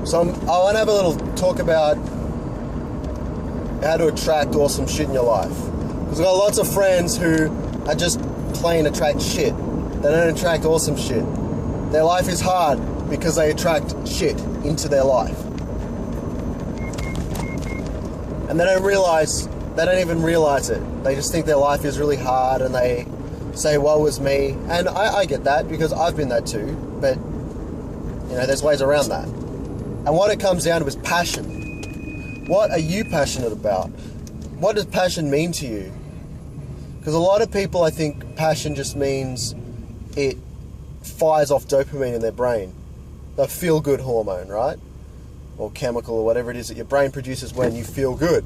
So I want to have a little talk about how to attract awesome shit in your life. Because I've got lots of friends who are just plain attract shit. They don't attract awesome shit. Their life is hard because they attract shit into their life. And they don't even realize it. They just think their life is really hard and they say, woe is me. And I get that because I've been that too. But, there's ways around that. And what it comes down to is passion. What are you passionate about? What does passion mean to you? Because a lot of people, I think, passion just means it fires off dopamine in their brain. The feel-good hormone, right? Or chemical or whatever it is that your brain produces when you feel good.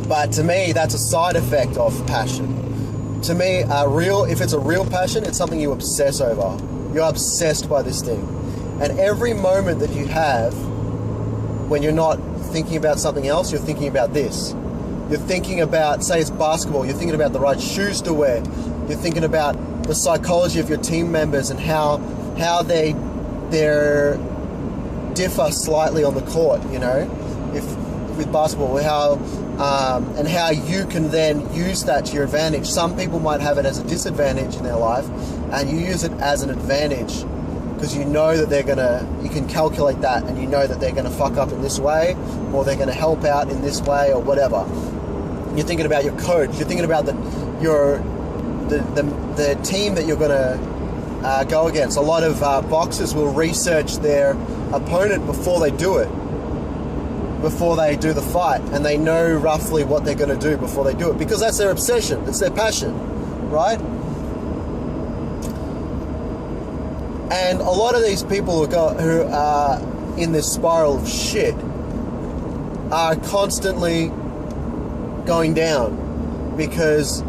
But to me, that's a side effect of passion. To me, if it's a real passion, it's something you obsess over. You're obsessed by this thing. And every moment that you have, when you're not thinking about something else, you're thinking about this. You're thinking about, say it's basketball, you're thinking about the right shoes to wear. You're thinking about the psychology of your team members and how they differ slightly on the court, if with basketball, and how you can then use that to your advantage. Some people might have it as a disadvantage in their life, and you use it as an advantage because you know that you can calculate that, and you know that they're gonna fuck up in this way, or they're gonna help out in this way, or whatever. You're thinking about your coach. You're thinking about the team that you're gonna go against. A lot of boxers will research their opponent before they do the fight, and they know roughly what they're going to do before they do it, because that's their obsession, it's their passion, right? And a lot of these people who are in this spiral of shit are constantly going down because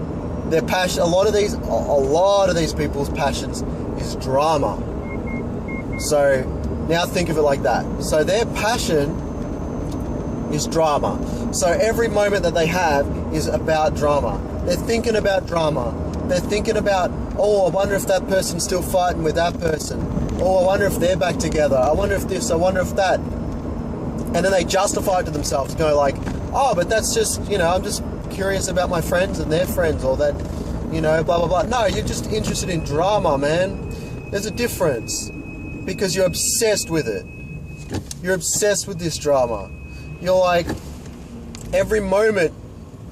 their passion. A lot of these people's passions is drama. So now think of it like that. So their passion is drama. So every moment that they have is about drama. They're thinking about drama. They're thinking about, I wonder if that person's still fighting with that person. I wonder if they're back together. I wonder if this, I wonder if that. And then they justify it to themselves, go like, but that's just, I'm just curious about my friends and their friends, or that, blah, blah, blah. No, you're just interested in drama, man. There's a difference because you're obsessed with it. You're obsessed with this drama. You're like, every moment,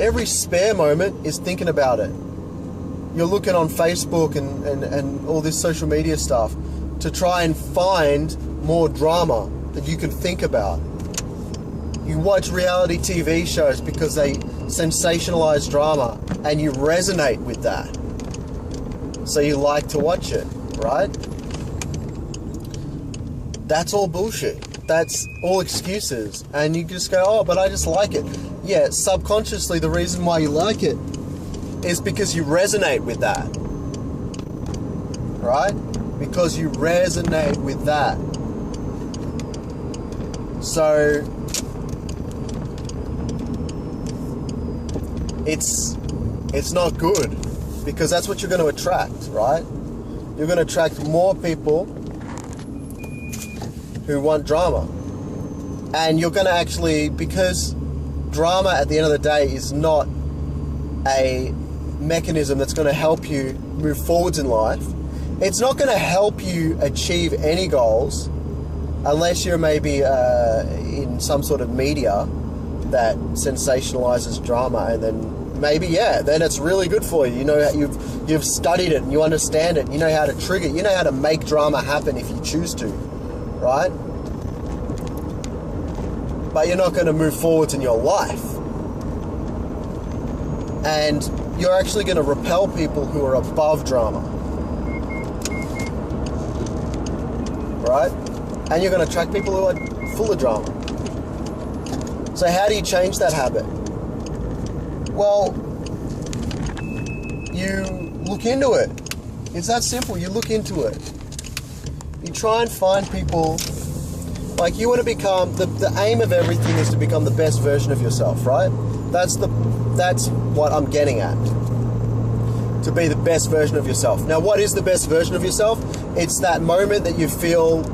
every spare moment is thinking about it. You're looking on Facebook and all this social media stuff to try and find more drama that you can think about. You watch reality TV shows because they sensationalize drama and you resonate with that. So you like to watch it, right? That's all bullshit. That's all excuses. And you just go, but I just like it. Yeah, subconsciously the reason why you like it is because you resonate with that. Right? Because you resonate with that. So it's not good, because that's what you're going to attract, right? You're going to attract more people who want drama. And you're going to actually, because drama at the end of the day is not a mechanism that's going to help you move forwards in life. It's not going to help you achieve any goals unless you're maybe in some sort of media that sensationalizes drama, and then maybe, then it's really good for you. You've studied it and you understand it. You know how to trigger it. You know how to make drama happen if you choose to, right? But you're not going to move forwards in your life. And you're actually going to repel people who are above drama. Right? And you're going to attract people who are full of drama. So how do you change that habit? Well, you look into it. It's that simple. You look into it. You try and find people. Like, you want to become, the aim of everything is to become the best version of yourself, right? That's what I'm getting at. To be the best version of yourself. Now, what is the best version of yourself? It's that moment that you feel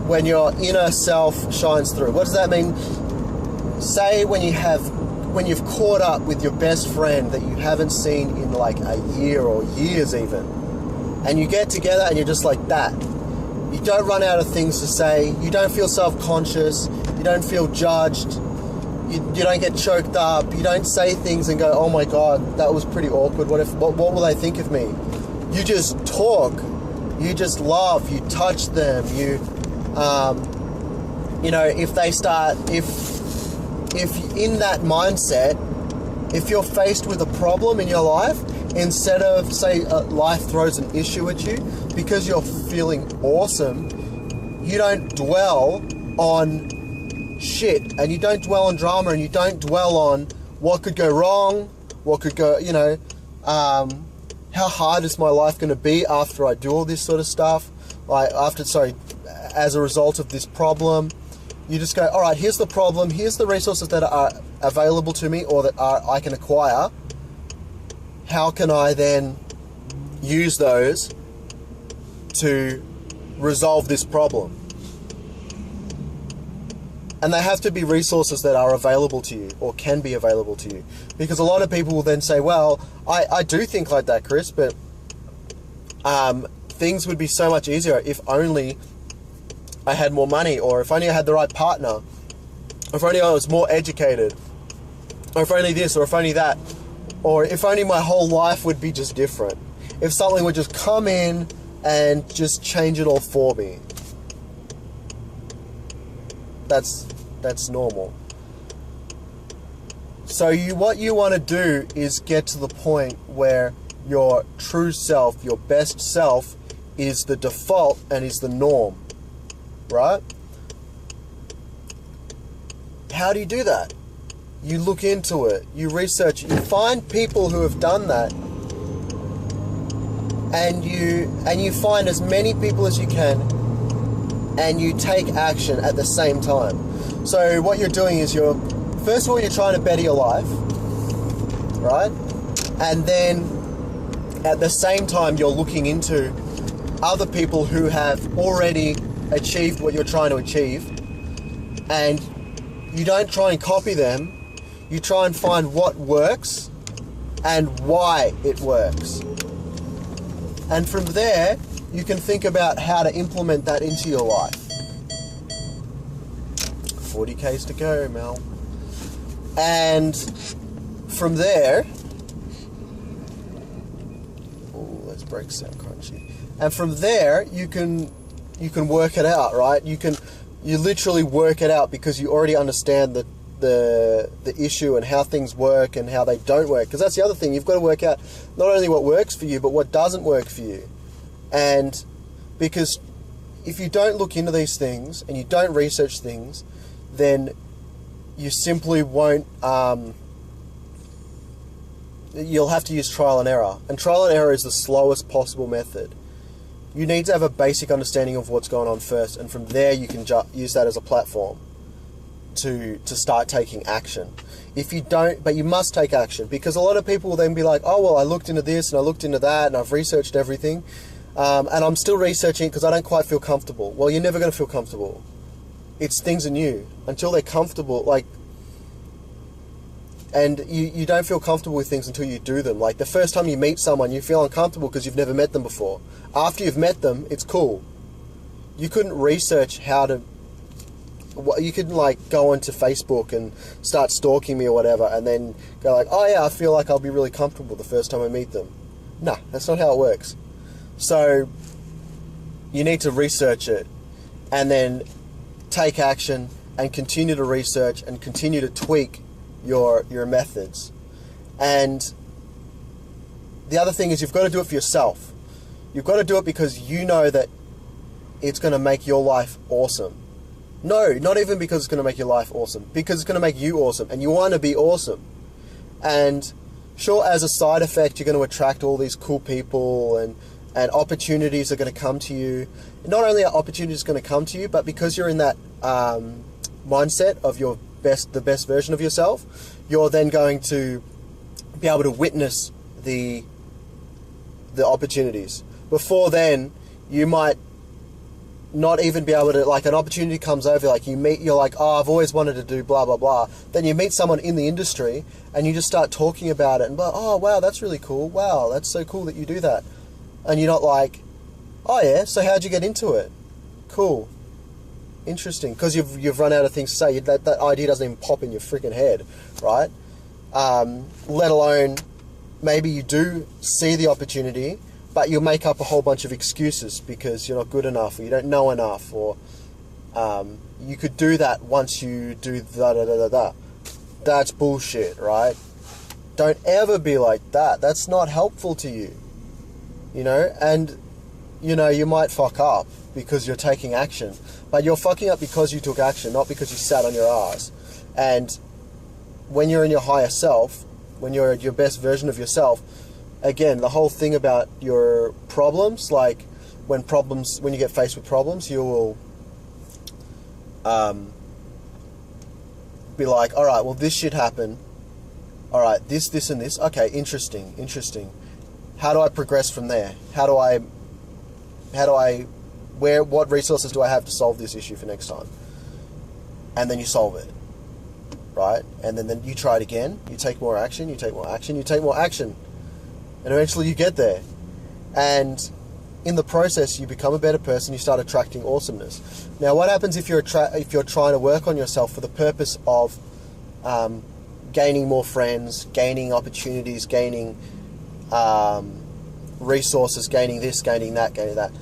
when your inner self shines through. What does that mean? Say when you've caught up with your best friend that you haven't seen in like a year or years even, and you get together and you're just like that. You don't run out of things to say. You don't feel self-conscious. You don't feel judged. You don't get choked up. You don't say things and go, oh my God, that was pretty awkward. What will they think of me? You just talk. You just laugh. You touch them. If in that mindset, if you're faced with a problem in your life, instead of, say, life throws an issue at you, because you're feeling awesome, you don't dwell on shit, and you don't dwell on drama, and you don't dwell on what could go wrong, what could go, how hard is my life going to be after I do all this sort of stuff, as a result of this problem. You just go, all right, here's the problem, here's the resources that are available to me or that I can acquire. How can I then use those to resolve this problem? And they have to be resources that are available to you or can be available to you. Because a lot of people will then say, well, I do think like that, Chris, but things would be so much easier if only I had more money, or if only I had the right partner, or if only I was more educated, or if only this, or if only that, or if only my whole life would be just different. If something would just come in and just change it all for me. That's normal. So what you want to do is get to the point where your true self, your best self, is the default and is the norm. Right? How do you do that? You look into it, you research it, you find people who have done that, and you find as many people as you can, and you take action at the same time. So what you're doing is first of all, you're trying to better your life, right? And then at the same time, you're looking into other people who have already achieved what you're trying to achieve, and you don't try and copy them. You try and find what works and why it works, and from there you can think about how to implement that into your life. 40Ks to go, Mel. And from there, those brakes sound crunchy. And from there you can work it out, right? You literally work it out because you already understand the issue and how things work and how they don't work. Because that's the other thing, you've got to work out not only what works for you, but what doesn't work for you. And because if you don't look into these things and you don't research things, then you simply won't, you'll have to use trial and error. And trial and error is the slowest possible method. You need to have a basic understanding of what's going on first, and from there you can use that as a platform to start taking action. If you don't, but you must take action, because a lot of people will then be like, oh, well, I looked into this and I looked into that and I've researched everything, and I'm still researching because I don't quite feel comfortable. Well, you're never going to feel comfortable. Things are new. Until they're comfortable, and you don't feel comfortable with things until you do them. Like the first time you meet someone, you feel uncomfortable because you've never met them before. After you've met them, it's cool. You couldn't research you couldn't go onto Facebook and start stalking me or whatever and then go like, oh yeah, I feel like I'll be really comfortable the first time I meet them. Nah, that's not how it works. So you need to research it and then take action and continue to research and continue to tweak your methods. And the other thing is you've got to do it for yourself. You've got to do it because you know that it's going to make your life awesome. No, not even because it's going to make your life awesome, because it's going to make you awesome and you want to be awesome. And sure, as a side effect, you're going to attract all these cool people and opportunities are going to come to you. Not only are opportunities going to come to you, but because you're in that mindset of the best version of yourself, you're then going to be able to witness the opportunities. Before then, you might not even be able to, like, an opportunity comes over, like, you're like, oh, I've always wanted to do blah, blah, blah. Then you meet someone in the industry, and you just start talking about it, and, oh, wow, that's really cool. Wow, that's so cool that you do that. And you're not like, oh, yeah, so how'd you get into it? Cool. Interesting. Because you've run out of things to say. That idea doesn't even pop in your freaking head, right? Let alone, maybe you do see the opportunity, but you'll make up a whole bunch of excuses because you're not good enough, or you don't know enough, or you could do that once you do da-da-da-da-da. That's bullshit, right? Don't ever be like that. That's not helpful to you. You know, and, you know, you might fuck up because you're taking action, but you're fucking up because you took action, not because you sat on your ass. And when you're in your higher self, when you're at your best version of yourself, again, the whole thing about your problems, like when you get faced with problems, you will be like, all right, well, this shit happened. All right, this and this. Okay, interesting. How do I progress from there? What resources do I have to solve this issue for next time? And then you solve it, right? And then you try it again. You take more action. You take more action. You take more action. And eventually you get there. And in the process, you become a better person. You start attracting awesomeness. Now, what happens if you're trying to work on yourself for the purpose of gaining more friends, gaining opportunities, gaining resources, gaining this, gaining that,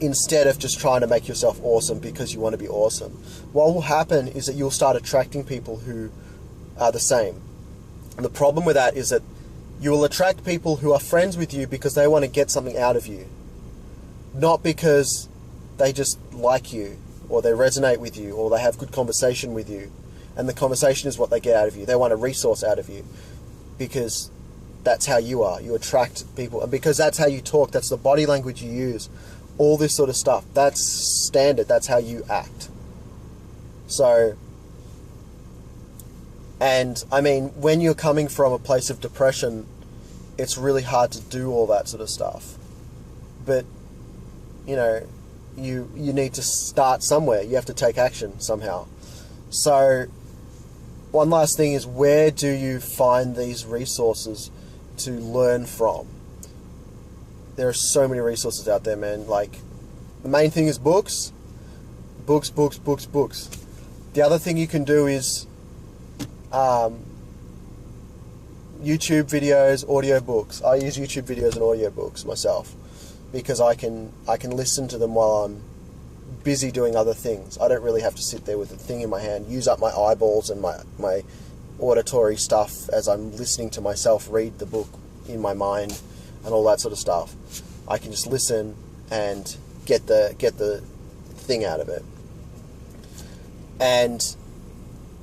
instead of just trying to make yourself awesome because you want to be awesome? What will happen is that you'll start attracting people who are the same. And the problem with that is that you will attract people who are friends with you because they want to get something out of you, not because they just like you, or they resonate with you, or they have good conversation with you, and the conversation is what they get out of you. They want a resource out of you because that's how you are. You attract people, and because that's how you talk, that's the body language you use, all this sort of stuff, that's standard, that's how you act. So, and I mean, when you're coming from a place of depression, it's really hard to do all that sort of stuff. But, you know, you need to start somewhere. You have to take action somehow. So, one last thing is, where do you find these resources to learn from? There are so many resources out there, man. Like, the main thing is books. Books. The other thing you can do is YouTube videos, audiobooks. I use YouTube videos and audiobooks myself because I can listen to them while I'm busy doing other things. I don't really have to sit there with the thing in my hand, use up my eyeballs and my auditory stuff as I'm listening to myself read the book in my mind and all that sort of stuff. I can just listen and get the thing out of it. And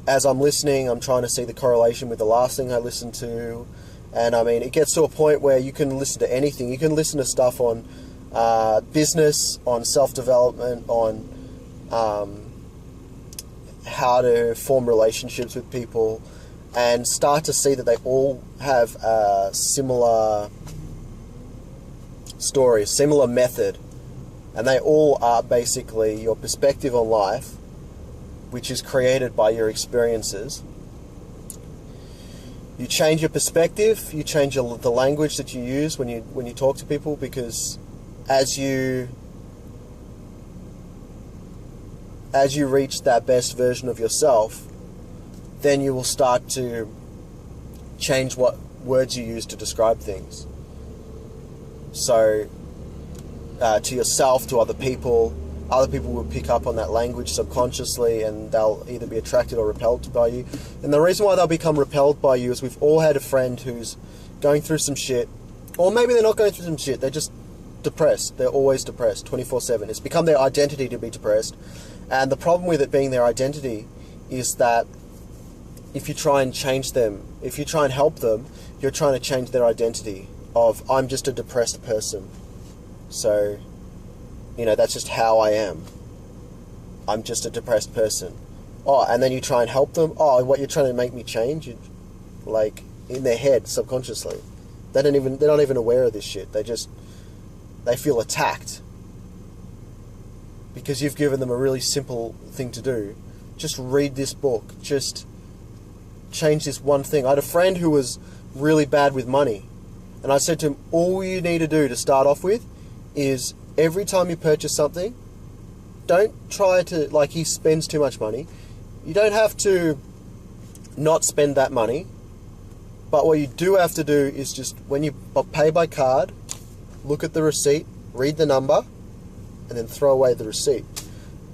as I'm listening, I'm trying to see the correlation with the last thing I listened to. And I mean, it gets to a point where you can listen to anything. You can listen to stuff on business, on self-development, on how to form relationships with people, and start to see that they all have a similar story, similar method, and they all are basically your perspective on life, which is created by your experiences. You change your perspective, you change the language that you use when you talk to people, because as you reach that best version of yourself, then you will start to change what words you use to describe things. So, to yourself, to other people will pick up on that language subconsciously, and they'll either be attracted or repelled by you. And the reason why they'll become repelled by you is we've all had a friend who's going through some shit, or maybe they're not going through some shit, they're just depressed. They're always depressed, 24/7. It's become their identity to be depressed. And the problem with it being their identity is that if you try and change them, if you try and help them, you're trying to change their identity of, I'm just a depressed person. So, you know, that's just how I am. I'm just a depressed person. Oh, and then you try and help them. Oh, what, you're trying to make me change? Like, in their head, subconsciously. They're not even aware of this shit. They feel attacked. because you've given them a really simple thing to do. Just read this book. Just change this one thing. I had a friend who was really bad with money, and I said to him, all you need to do to start off with is every time you purchase something, don't try to, like, he spends too much money. You don't have to not spend that money, but what you do have to do is just, when you pay by card, look at the receipt, read the number, and then throw away the receipt.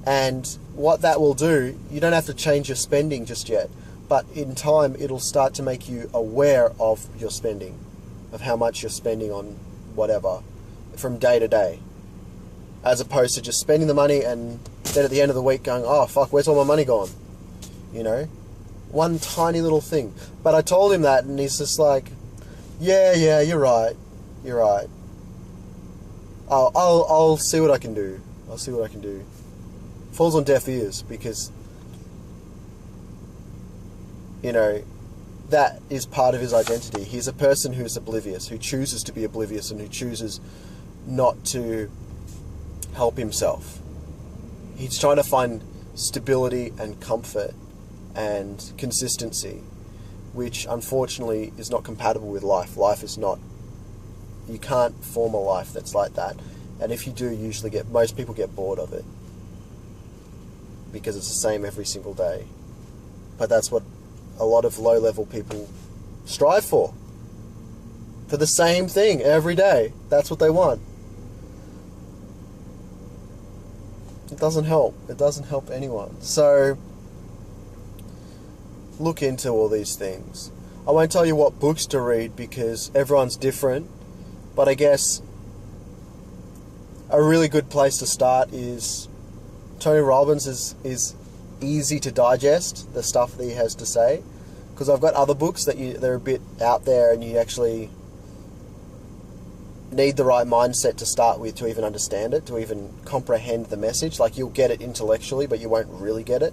And what that will do, you don't have to change your spending just yet, but in time it'll start to make you aware of your spending, of how much you're spending on whatever from day to day, as opposed to just spending the money and then at the end of the week going, oh fuck, where's all my money gone? You know, one tiny little thing. But I told him that, and he's just like, yeah, you're right. I'll see what I can do. Falls on deaf ears, because, you know, that is part of his identity. He's a person who's oblivious, who chooses to be oblivious, and who chooses not to help himself. He's trying to find stability and comfort and consistency, which unfortunately is not compatible with life. Life is not, you can't form a life that's like that. And if you do, most people get bored of it, because it's the same every single day. But that's what a lot of low-level people strive for the same thing every day. That's what they want. It doesn't help. It doesn't help anyone. So look into all these things. I won't tell you what books to read, because everyone's different, but I guess a really good place to start is Tony Robbins is easy to digest, the stuff that he has to say, because I've got other books that they're a bit out there, and you actually need the right mindset to start with to even understand it, to even comprehend the message. Like, you'll get it intellectually, but you won't really get it.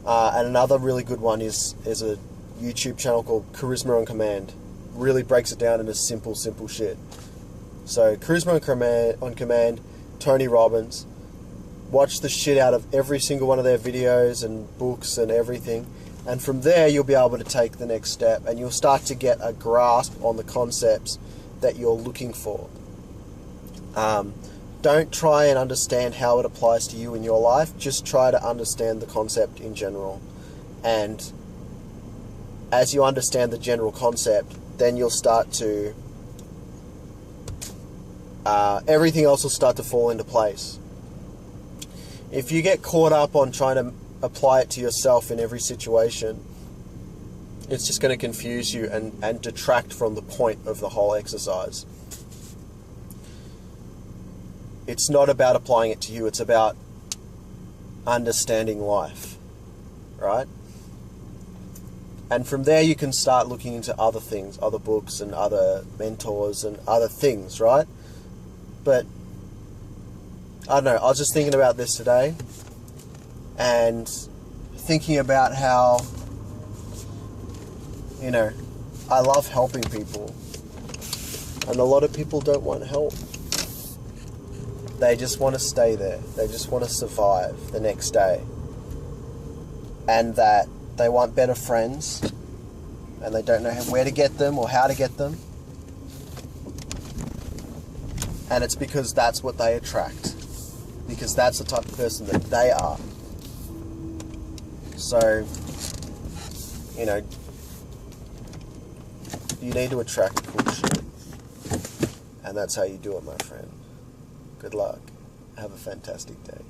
And another really good one is a YouTube channel called Charisma on Command. Really breaks it down into simple shit. So Charisma on Command, Tony Robbins. Watch the shit out of every single one of their videos and books and everything, and from there you'll be able to take the next step, and you'll start to get a grasp on the concepts that you're looking for. Don't try and understand how it applies to you in your life. Just try to understand the concept in general, and as you understand the general concept, then you'll start to everything else will start to fall into place. If you get caught up on trying to apply it to yourself in every situation, it's just going to confuse you and detract from the point of the whole exercise. It's not about applying it to you, it's about understanding life, right? And from there you can start looking into other things, other books and other mentors and other things, right? But I don't know, I was just thinking about this today, and thinking about how, you know, I love helping people, and a lot of people don't want help. They just want to stay there. They just want to survive the next day, and that they want better friends, and they don't know where to get them or how to get them, and it's because that's what they attract. Because that's the type of person that they are. So, you know, you need to attract cool shit. And that's how you do it, my friend. Good luck. Have a fantastic day.